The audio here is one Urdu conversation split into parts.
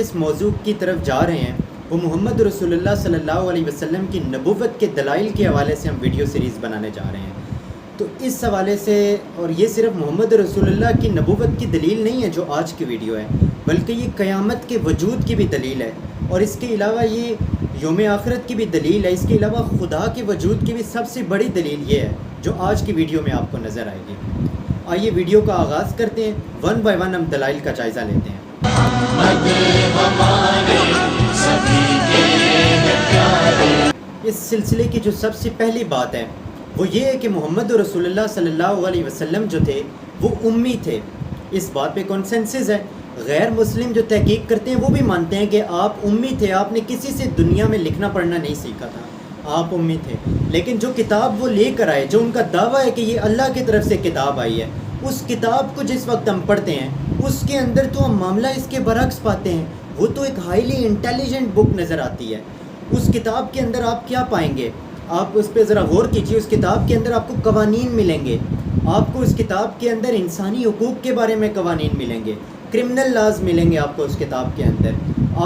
جس موضوع کی طرف جا رہے ہیں وہ محمد رسول اللہ صلی اللہ علیہ وسلم کی نبوت کے دلائل کے حوالے سے ہم ویڈیو سیریز بنانے جا رہے ہیں۔ تو اس حوالے سے، اور یہ صرف محمد رسول اللہ کی نبوت کی دلیل نہیں ہے جو آج کی ویڈیو ہے، بلکہ یہ قیامت کے وجود کی بھی دلیل ہے، اور اس کے علاوہ یہ یوم آخرت کی بھی دلیل ہے۔ اس کے علاوہ خدا کے وجود کی بھی سب سے بڑی دلیل یہ ہے جو آج کی ویڈیو میں آپ کو نظر آئے گی۔ آئیے ویڈیو کا آغاز کرتے ہیں، ون بائی ون ہم دلائل کا جائزہ لیتے ہیں۔ اس سلسلے کی جو سب سے پہلی بات ہے وہ یہ ہے کہ محمد رسول اللہ صلی اللہ علیہ وسلم جو تھے وہ امی تھے۔ اس بات پہ کنسنسس ہے، غیر مسلم جو تحقیق کرتے ہیں وہ بھی مانتے ہیں کہ آپ امی تھے، آپ نے کسی سے دنیا میں لکھنا پڑھنا نہیں سیکھا تھا، آپ امی تھے۔ لیکن جو کتاب وہ لے کر آئے، جو ان کا دعویٰ ہے کہ یہ اللہ کی طرف سے کتاب آئی ہے، اس کتاب کو جس وقت ہم پڑھتے ہیں اس کے اندر تو ہم معاملہ اس کے برعکس پاتے ہیں۔ وہ تو ایک ہائیلی انٹیلیجنٹ بک نظر آتی ہے۔ اس کتاب کے اندر آپ کیا پائیں گے؟ آپ اس پہ ذرا غور کیجیے۔ اس کتاب کے اندر آپ کو قوانین ملیں گے، آپ کو اس کتاب کے اندر انسانی حقوق کے بارے میں قوانین ملیں گے، کرمنل لاز ملیں گے آپ کو اس کتاب کے اندر،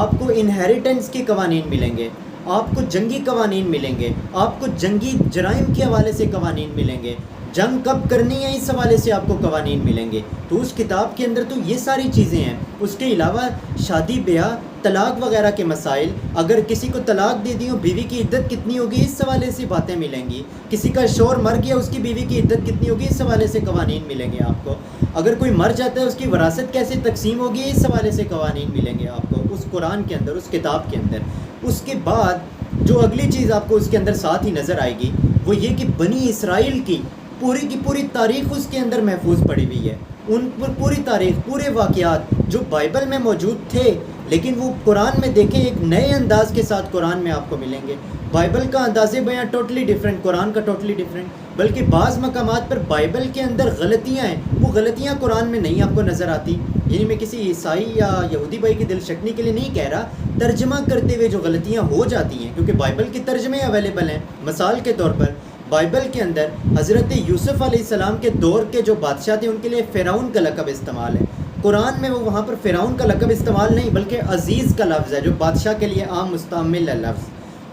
آپ کو انہیریٹنس کے قوانین ملیں گے، آپ کو جنگی قوانین ملیں گے، آپ کو جنگی جرائم کے حوالے سے قوانین ملیں گے، جنگ کب کرنی ہے اس حوالے سے آپ کو قوانین ملیں گے۔ تو اس کتاب کے اندر تو یہ ساری چیزیں ہیں۔ اس کے علاوہ شادی بیاہ، طلاق وغیرہ کے مسائل، اگر کسی کو طلاق دے دی ہو بیوی کی عدت کتنی ہوگی اس حوالے سے باتیں ملیں گی، کسی کا شوہر مر گیا اس کی بیوی کی عدت کتنی ہوگی اس حوالے سے قوانین ملیں گے آپ کو، اگر کوئی مر جاتا ہے اس کی وراثت کیسے تقسیم ہوگی اس حوالے سے قوانین ملیں گے آپ کو اس قرآن کے اندر، اس کتاب کے اندر۔ اس کے بعد جو اگلی چیز آپ کو اس کے اندر ساتھ ہی نظر آئے گی وہ یہ کہ بنی اسرائیل کی پوری تاریخ اس کے اندر محفوظ پڑی ہوئی ہے۔ ان پر پوری تاریخ، پورے واقعات جو بائبل میں موجود تھے لیکن وہ قرآن میں دیکھیں ایک نئے انداز کے ساتھ قرآن میں آپ کو ملیں گے۔ بائبل کا انداز بیاں ٹوٹلی ڈیفرنٹ، قرآن کا ٹوٹلی ڈیفرنٹ، بلکہ بعض مقامات پر بائبل کے اندر غلطیاں ہیں، وہ غلطیاں قرآن میں نہیں آپ کو نظر آتی۔ یعنی میں کسی عیسائی یا یہودی بھائی کی دل شکنی کے لیے نہیں کہہ رہا، ترجمہ کرتے ہوئے جو غلطیاں ہو جاتی ہیں کیونکہ بائبل کے ترجمے اویلیبل ہیں۔ مثال کے طور پر بائبل کے اندر حضرت یوسف علیہ السلام کے دور کے جو بادشاہ تھے ان کے لیے فرعون کا لقب استعمال ہے، قرآن میں وہ وہاں پر فرعون کا لقب استعمال نہیں بلکہ عزیز کا لفظ ہے جو بادشاہ کے لیے عام مستعمل ہے لفظ۔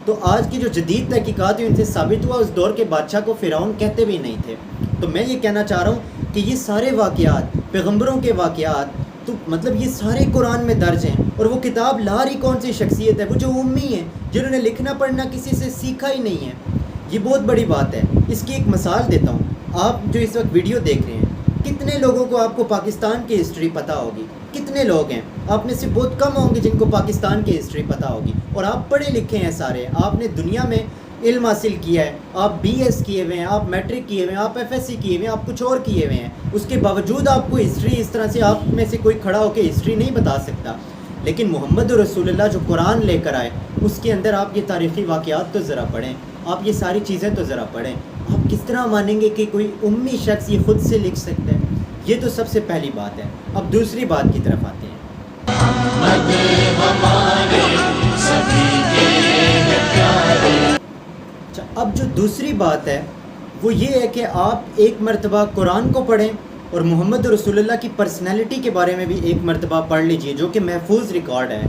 تو آج کی جو جدید تحقیقات ہیں ان سے ثابت ہوا اس دور کے بادشاہ کو فرعون کہتے بھی نہیں تھے۔ تو میں یہ کہنا چاہ رہا ہوں کہ یہ سارے واقعات، پیغمبروں کے واقعات، تو مطلب یہ سارے قرآن میں درج ہیں، اور وہ کتاب لا رہی کون سی شخصیت ہے؟ وہ جو امی ہیں، جنہوں نے لکھنا پڑھنا کسی سے سیکھا ہی نہیں ہے۔ یہ بہت بڑی بات ہے۔ اس کی ایک مثال دیتا ہوں، آپ جو اس وقت ویڈیو دیکھ رہے ہیں، کتنے لوگوں کو آپ کو پاکستان کی ہسٹری پتہ ہوگی؟ کتنے لوگ ہیں؟ آپ میں سے بہت کم ہوں گے جن کو پاکستان کی ہسٹری پتہ ہوگی، اور آپ پڑھے لکھے ہیں سارے، آپ نے دنیا میں علم حاصل کیا ہے، آپ بی ایس کیے ہوئے ہیں، آپ میٹرک کیے ہوئے ہیں، آپ ایف ایس سی کیے ہوئے ہیں، آپ کچھ اور کیے ہوئے ہیں، اس کے باوجود آپ کو ہسٹری اس طرح سے آپ میں سے کوئی کھڑا ہو کے ہسٹری نہیں بتا سکتا۔ لیکن محمد رسول اللہ جو قرآن لے کر آئے اس کے اندر آپ یہ تاریخی واقعات تو ذرا پڑھیں، آپ یہ ساری چیزیں تو ذرا پڑھیں۔ آپ کس طرح مانیں گے کہ کوئی امی شخص یہ خود سے لکھ سکتا ہے؟ یہ تو سب سے پہلی بات ہے۔ اب دوسری بات کی طرف آتے ہیں۔ اچھا، اب جو دوسری بات ہے وہ یہ ہے کہ آپ ایک مرتبہ قرآن کو پڑھیں اور محمد رسول اللہ کی پرسنالٹی کے بارے میں بھی ایک مرتبہ پڑھ لیجئے جو کہ محفوظ ریکارڈ ہے،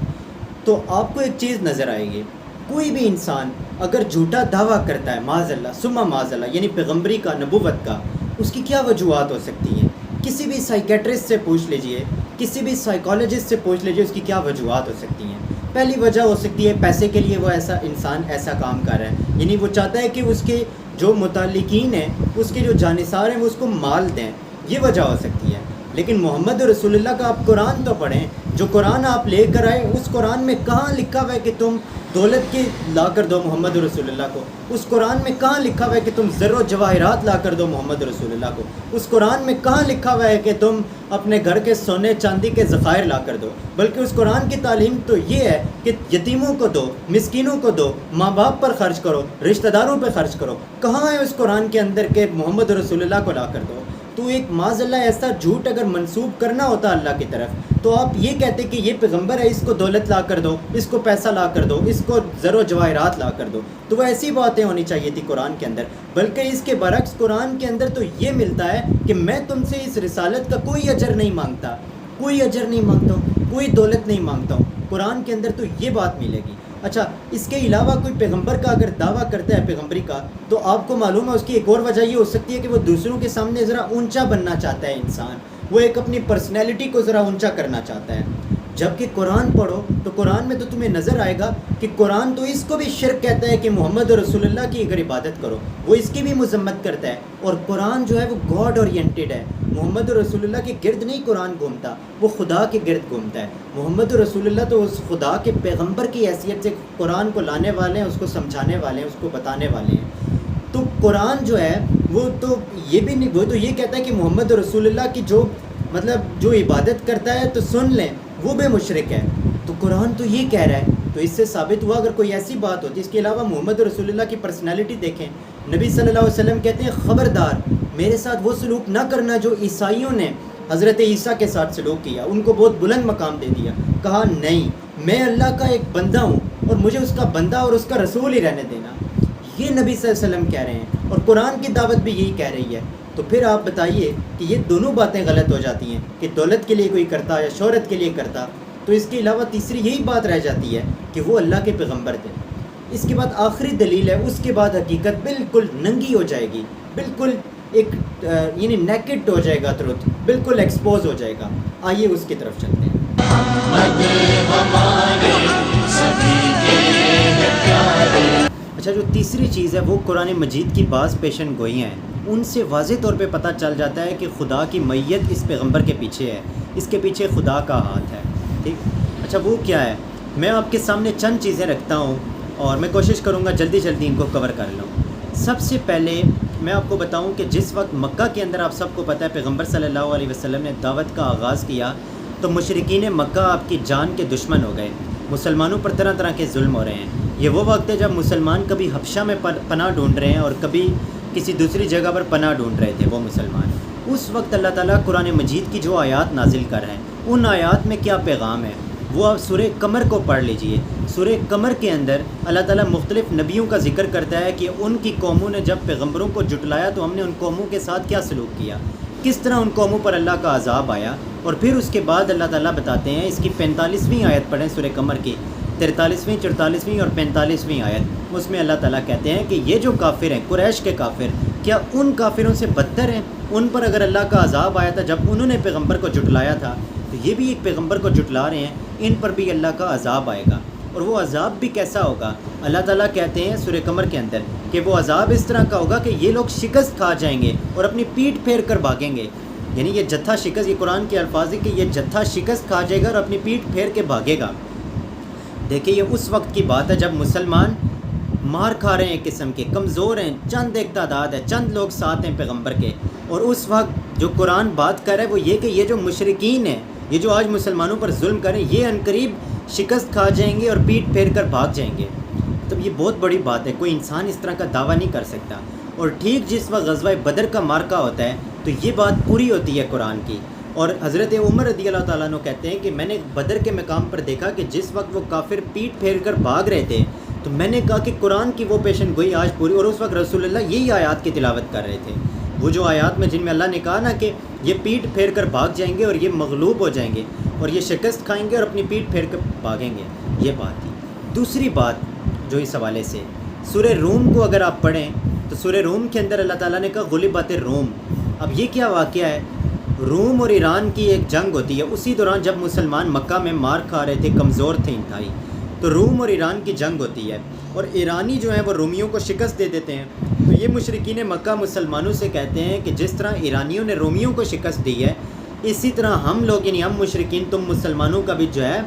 تو آپ کو ایک چیز نظر آئے گی۔ کوئی بھی انسان اگر جھوٹا دعویٰ کرتا ہے، معاذ اللہ ثم معاذ اللہ، یعنی پیغمبری کا، نبوت کا، اس کی کیا وجوہات ہو سکتی ہیں؟ کسی بھی سائیکیٹرسٹ سے پوچھ لیجئے، کسی بھی سائیکالوجسٹ سے پوچھ لیجئے، اس کی کیا وجوہات ہو سکتی ہیں۔ پہلی وجہ ہو سکتی ہے پیسے کے لیے وہ ایسا انسان ایسا کام کر رہا ہے، یعنی وہ چاہتا ہے کہ اس کے جو متعلقین ہیں، اس کے جو جانثار ہیں وہ اس کو مال دیں، یہ وجہ ہو سکتی ہے۔ لیکن محمد رسول اللہ کا آپ قرآن تو پڑھیں، جو قرآن آپ لے کر آئے اس قرآن میں کہاں لکھا ہوا ہے کہ تم دولت کی لا کر دو محمد رسول اللہ کو؟ اس قرآن میں کہاں لکھا ہوا ہے کہ تم زر و جواہرات لا کر دو محمد رسول اللہ کو؟ اس قرآن میں کہاں لکھا ہوا ہے کہ تم اپنے گھر کے سونے چاندی کے ذخائر لا کر دو؟ بلکہ اس قرآن کی تعلیم تو یہ ہے کہ یتیموں کو دو، مسکینوں کو دو، ماں باپ پر خرچ کرو، رشتہ داروں پہ خرچ کرو۔ کہاں ہے اس قرآن کے اندر کہ محمد رسول اللہ کو لا کر دو؟ تو ایک معاذ اللہ ایسا جھوٹ اگر منسوب کرنا ہوتا اللہ کی طرف تو آپ یہ کہتے کہ یہ پیغمبر ہے، اس کو دولت لا کر دو، اس کو پیسہ لا کر دو، اس کو زر و جواہرات لا کر دو۔ تو وہ ایسی باتیں ہونی چاہیے تھی قرآن کے اندر، بلکہ اس کے برعکس قرآن کے اندر تو یہ ملتا ہے کہ میں تم سے اس رسالت کا کوئی اجر نہیں مانگتا، کوئی اجر نہیں مانگتا ہوں، کوئی دولت نہیں مانگتا ہوں، قرآن کے اندر تو یہ بات ملے گی۔ اچھا، اس کے علاوہ کوئی پیغمبر کا اگر دعویٰ کرتا ہے پیغمبری کا، تو آپ کو معلوم ہے اس کی ایک اور وجہ یہ ہو سکتی ہے کہ وہ دوسروں کے سامنے ذرا اونچا بننا چاہتا ہے انسان، وہ ایک اپنی پرسنالٹی کو ذرا اونچا کرنا چاہتا ہے۔ جبکہ قرآن پڑھو تو قرآن میں تو تمہیں نظر آئے گا کہ قرآن تو اس کو بھی شرک کہتا ہے کہ محمد رسول اللہ کی اگر عبادت کرو، وہ اس کی بھی مذمت کرتا ہے۔ اور قرآن جو ہے وہ گاڈ اورینٹیڈ ہے، محمد رسول اللہ کے گرد نہیں قرآن گھومتا، وہ خدا کے گرد گھومتا ہے۔ محمد رسول اللہ تو اس خدا کے پیغمبر کی حیثیت سے قرآن کو لانے والے ہیں، اس کو سمجھانے والے ہیں، اس کو بتانے والے ہیں۔ تو قرآن جو ہے وہ تو یہ بھی نہیں، وہ تو یہ کہتا ہے کہ محمد رسول اللہ کی جو عبادت کرتا ہے تو سن لیں، وہ بے مشرک ہے۔ تو قرآن تو یہ کہہ رہا ہے، تو اس سے ثابت ہوا اگر کوئی ایسی بات ہوتی۔ اس کے علاوہ محمد رسول اللہ کی پرسنالٹی دیکھیں، نبی صلی اللہ علیہ وسلم کہتے ہیں خبردار میرے ساتھ وہ سلوک نہ کرنا جو عیسائیوں نے حضرت عیسیٰ کے ساتھ سلوک کیا، ان کو بہت بلند مقام دے دیا۔ کہا نہیں، میں اللہ کا ایک بندہ ہوں اور مجھے اس کا بندہ اور اس کا رسول ہی رہنے دینا، یہ نبی صلی اللہ علیہ وسلم کہہ رہے ہیں، اور قرآن کی دعوت بھی یہی کہہ رہی ہے۔ تو پھر آپ بتائیے کہ یہ دونوں باتیں غلط ہو جاتی ہیں کہ دولت کے لیے کوئی کرتا یا شہرت کے لیے کرتا، تو اس کے علاوہ تیسری یہی بات رہ جاتی ہے کہ وہ اللہ کے پیغمبر تھے۔ اس کے بعد آخری دلیل ہے، اس کے بعد حقیقت بالکل ننگی ہو جائے گی، بالکل ایک یعنی نیکڈ ہو جائے گا، ترتھ بالکل ایکسپوز ہو جائے گا۔ آئیے اس کی طرف چلتے ہیں۔ اچھا، جو تیسری چیز ہے وہ قرآن مجید کی بعض پیشن گوئیاں ہیں، ان سے واضح طور پہ پتہ چل جاتا ہے کہ خدا کی معیت اس پیغمبر کے پیچھے ہے، اس کے پیچھے خدا کا ہاتھ ہے۔ ٹھیک، اچھا وہ کیا ہے؟ میں آپ کے سامنے چند چیزیں رکھتا ہوں اور میں کوشش کروں گا جلدی جلدی ان کو کور کر لوں۔ سب سے پہلے میں آپ کو بتاؤں کہ جس وقت مکہ کے اندر آپ سب کو پتہ ہے پیغمبر صلی اللہ علیہ وسلم نے دعوت کا آغاز کیا تو مشرکین مکہ آپ کی جان کے دشمن ہو گئے، مسلمانوں پر طرح طرح کے ظلم ہو رہے ہیں۔ یہ وہ وقت ہے جب مسلمان کبھی حبشہ میں پناہ ڈھونڈ رہے ہیں اور کبھی کسی دوسری جگہ پر پناہ ڈھونڈ رہے تھے وہ مسلمان۔ اس وقت اللہ تعالیٰ قرآن مجید کی جو آیات نازل کر رہے ہیں، ان آیات میں کیا پیغام ہے وہ آپ سورہ قمر کو پڑھ لیجئے۔ سورہ قمر کے اندر اللہ تعالیٰ مختلف نبیوں کا ذکر کرتا ہے کہ ان کی قوموں نے جب پیغمبروں کو جھٹلایا تو ہم نے ان قوموں کے ساتھ کیا سلوک کیا، کس طرح ان قوموں پر اللہ کا عذاب آیا۔ اور پھر اس کے بعد اللہ تعالیٰ بتاتے ہیں، اس کی 45ویں آیت پڑھیں سورہ قمر کی، 43ویں 44ویں اور 45ویں آیت، اس میں اللہ تعالیٰ کہتے ہیں کہ یہ جو کافر ہیں، قریش کے کافر، کیا ان کافروں سے بدتر ہیں؟ ان پر اگر اللہ کا عذاب آیا تھا جب انہوں نے پیغمبر کو جھٹلایا تھا، تو یہ بھی ایک پیغمبر کو جھٹلا رہے ہیں، ان پر بھی اللہ کا عذاب آئے گا۔ اور وہ عذاب بھی کیسا ہوگا؟ اللہ تعالیٰ کہتے ہیں سورہ قمر کے اندر کہ وہ عذاب اس طرح کا ہوگا کہ یہ لوگ شکست کھا جائیں گے اور اپنی پیٹھ پھیر کر بھاگیں گے۔ یعنی یہ جتھا شکست، یہ قرآن کے الفاظ ہے کہ یہ جتھا شکست کھا جائے گا اور اپنی پیٹھ پھیر کے بھاگے گا۔ دیکھیں یہ اس وقت کی بات ہے جب مسلمان مار کھا رہے ہیں، ایک قسم کے کمزور ہیں، چند ایک تعداد ہے، چند لوگ ساتھ ہیں پیغمبر کے، اور اس وقت جو قرآن بات کر رہا ہے وہ یہ کہ یہ جو مشرکین ہیں، یہ جو آج مسلمانوں پر ظلم کریں، یہ عنقریب شکست کھا جائیں گے اور پیٹ پھیر کر بھاگ جائیں گے۔ تو یہ بہت بڑی بات ہے، کوئی انسان اس طرح کا دعویٰ نہیں کر سکتا۔ اور ٹھیک جس وقت غزوہ بدر کا مارکہ ہوتا ہے تو یہ بات پوری ہوتی ہے قرآن کی، اور حضرت عمر رضی اللہ تعالیٰ عنہ کہتے ہیں کہ میں نے بدر کے مقام پر دیکھا کہ جس وقت وہ کافر پیٹ پھیر کر بھاگ رہے تھے تو میں نے کہا کہ قرآن کی وہ پیشن گوئی آج پوری، اور اس وقت رسول اللہ یہی آیات کی تلاوت کر رہے تھے، وہ جو آیات میں جن میں اللہ نے کہا نا کہ یہ پیٹ پھیر کر بھاگ جائیں گے اور یہ مغلوب ہو جائیں گے اور یہ شکست کھائیں گے اور اپنی پیٹ پھیر کر بھاگیں گے، یہ بات تھی۔ دوسری بات جو اس حوالے سے سورہ روم کو اگر آپ پڑھیں تو سورہ روم کے اندر اللہ تعالیٰ نے کہا غلبت الروم۔ اب یہ کیا واقعہ ہے؟ روم اور ایران کی ایک جنگ ہوتی ہے، اسی دوران جب مسلمان مکہ میں مار کھا رہے تھے، کمزور تھے انتہائی، تو روم اور ایران کی جنگ ہوتی ہے اور ایرانی جو ہیں وہ رومیوں کو شکست دے دیتے ہیں۔ تو یہ مشرکین مکہ مسلمانوں سے کہتے ہیں کہ جس طرح ایرانیوں نے رومیوں کو شکست دی ہے، اسی طرح ہم لوگ یعنی ہم مشرکین تم مسلمانوں کا بھی جو ہے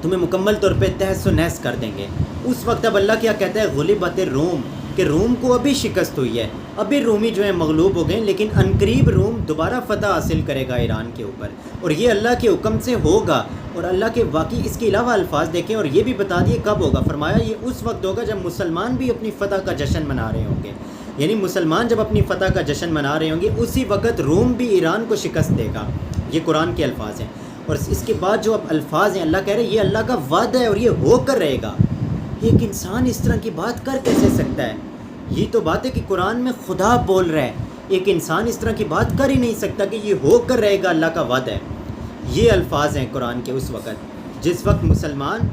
تمہیں مکمل طور پہ تہس و نحس کر دیں گے۔ اس وقت اب اللہ کیا کہتا ہے غلبت الروم، کہ روم کو ابھی شکست ہوئی ہے، ابھی رومی جو ہیں مغلوب ہو گئے، لیکن عنقریب روم دوبارہ فتح حاصل کرے گا ایران کے اوپر، اور یہ اللہ کے حکم سے ہوگا۔ اور اللہ کے واقعی اس کے علاوہ الفاظ دیکھیں اور یہ بھی بتا دیے کب ہوگا، فرمایا یہ اس وقت ہوگا جب مسلمان بھی اپنی فتح کا جشن منا رہے ہوں گے، یعنی مسلمان جب اپنی فتح کا جشن منا رہے ہوں گے اسی وقت روم بھی ایران کو شکست دے گا۔ یہ قرآن کے الفاظ ہیں، اور اس کے بعد جو اب الفاظ ہیں اللہ کہہ رہے ہیں یہ اللہ کا وعدہ ہے اور یہ ہو کر رہے گا۔ ایک انسان اس طرح کی بات کر کیسے سکتا ہے؟ یہ تو بات ہے کہ قرآن میں خدا بول رہا ہے، ایک انسان اس طرح کی بات کر ہی نہیں سکتا کہ یہ ہو کر رہے گا، اللہ کا وعدہ ہے۔ یہ الفاظ ہیں قرآن کے اس وقت۔ جس وقت مسلمان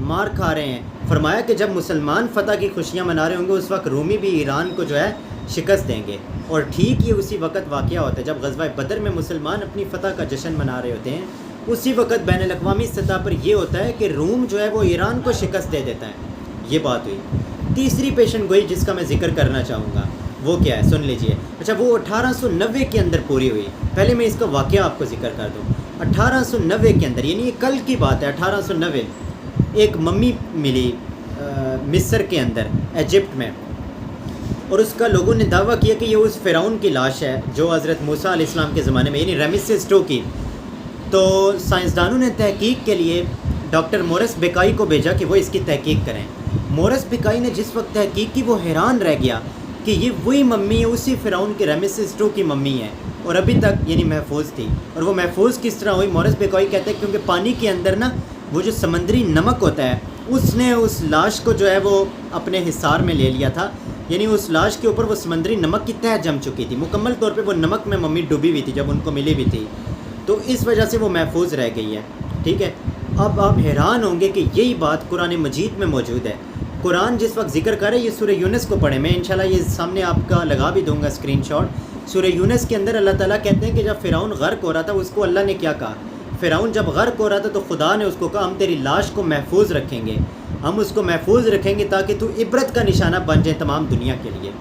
مار کھا رہے ہیں. فرمایا کہ جب مسلمان فتح کی خوشیاں منا رہے ہوں گے اس وقت رومی بھی ایران کو جو ہے شکست دیں گے. اور ٹھیک یہ اسی وقت واقعہ ہوتا ہے جب غزوہ بدر میں مسلمان اپنی فتح کا جشن منا رہے ہوتے ہیں. اسی وقت بین الاقوامی سطح پر یہ ہوتا ہے کہ روم جو ہے وہ ایران کو شکست دے دیتا ہے. یہ بات ہوئی. تیسری پیشن گوئی جس کا میں ذکر کرنا چاہوں گا وہ کیا ہے سن لیجئے. اچھا وہ 1890 کے اندر پوری ہوئی. پہلے میں اس کا واقعہ آپ کو ذکر کر دوں. 1890 کے اندر یعنی یہ کل کی بات ہے. 1890 ایک ممی ملی مصر کے اندر ایجپٹ میں, اور اس کا لوگوں نے دعویٰ کیا کہ یہ اس فرعون کی لاش ہے جو حضرت موسیٰ علیہ السلام کے زمانے میں یعنی رمیسس ٹو کی. تو سائنسدانوں نے تحقیق کے لیے ڈاکٹر مورس بیکائی کو بھیجا کہ وہ اس کی تحقیق کریں. مورس بیکائی نے جس وقت تحقیق کی وہ حیران رہ گیا کہ یہ وہی ممی ہے, اسی فرعون کے رمیسس ٹو کی ممی ہے اور ابھی تک یعنی محفوظ تھی. اور وہ محفوظ کس طرح ہوئی؟ مورس بیکائی کہتے ہیں کیونکہ پانی کے اندر نا وہ جو سمندری نمک ہوتا ہے اس نے اس لاش کو جو ہے وہ اپنے حصار میں لے لیا تھا. یعنی اس لاش کے اوپر وہ سمندری نمک کی تہہ جم چکی تھی, مکمل طور پہ وہ نمک میں ممی ڈوبی ہوئی تھی جب ان کو ملی بھی تھی. تو اس وجہ سے وہ محفوظ رہ گئی ہے. ٹھیک ہے. اب آپ حیران ہوں گے کہ یہی بات قرآن مجید میں موجود ہے. قرآن جس وقت ذکر کرے یہ سورہ یونس کو پڑھیں. میں انشاءاللہ یہ سامنے آپ کا لگا بھی دوں گا اسکرین شاٹ. سورہ یونس کے اندر اللہ تعالیٰ کہتے ہیں کہ جب فرعون غرق ہو رہا تھا اس کو اللہ نے کیا کہا. فرعون جب غرق ہو رہا تھا تو خدا نے اس کو کہا ہم تیری لاش کو محفوظ رکھیں گے, ہم اس کو محفوظ رکھیں گے تاکہ تو عبرت کا نشانہ بن جائے تمام دنیا کے لیے.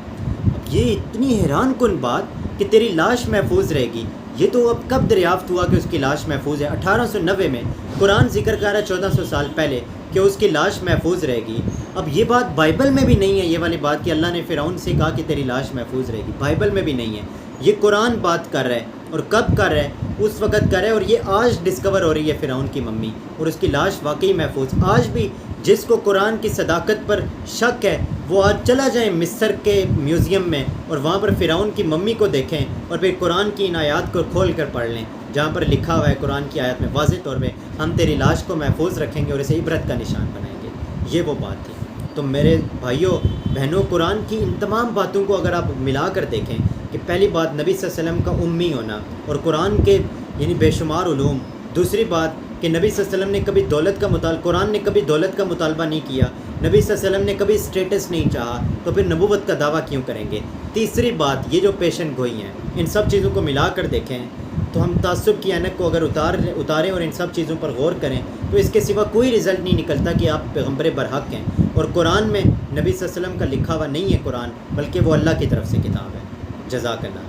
اب یہ اتنی حیران کن بات کہ تیری لاش محفوظ رہے گی, یہ تو اب کب دریافت ہوا کہ اس کی لاش محفوظ ہے؟ 1890 میں. قرآن ذکر کر رہا ہے 1400 سال پہلے کہ اس کی لاش محفوظ رہے گی. اب یہ بات بائبل میں بھی نہیں ہے, یہ والی بات کہ اللہ نے فرعون سے کہا کہ تیری لاش محفوظ رہے گی, بائبل میں بھی نہیں ہے. یہ قرآن بات کر رہا ہے. اور کب کر رہا ہے؟ اس وقت کر رہا ہے. اور یہ آج ڈسکور ہو رہی ہے فرعون کی ممی, اور اس کی لاش واقعی محفوظ. آج بھی جس کو قرآن کی صداقت پر شک ہے وہ آج چلا جائیں مصر کے میوزیم میں اور وہاں پر فرعون کی ممی کو دیکھیں اور پھر قرآن کی ان آیات کو کھول کر پڑھ لیں جہاں پر لکھا ہوا ہے قرآن کی آیات میں واضح طور پہ ہم تیری لاش کو محفوظ رکھیں گے اور اسے عبرت کا نشان بنائیں گے. یہ وہ بات تھی. تو میرے بھائیوں بہنوں, قرآن کی ان تمام باتوں کو اگر آپ ملا کر دیکھیں کہ پہلی بات نبی صلی اللہ علیہ وسلم کا امی ہونا اور قرآن کے یعنی بے شمار علوم. دوسری بات کہ نبی صلی اللہ علیہ وسلم نے کبھی دولت کا قرآن نے کبھی دولت کا مطالبہ نہیں کیا, نبی صلی اللہ علیہ وسلم نے کبھی اسٹیٹس نہیں چاہا, تو پھر نبوت کا دعویٰ کیوں کریں گے؟ تیسری بات یہ جو پیشن گوئی ہیں ان سب چیزوں کو ملا کر دیکھیں تو ہم تعصب کی اینک کو اگر اتاریں اور ان سب چیزوں پر غور کریں تو اس کے سوا کوئی رزلٹ نہیں نکلتا کہ آپ پیغمبر برحق ہیں. اور قرآن میں نبی صلی اللہ علیہ وسلم کا لکھا ہوا نہیں ہے قرآن, بلکہ وہ اللہ کی طرف سے کتاب ہے. جزاک اللہ.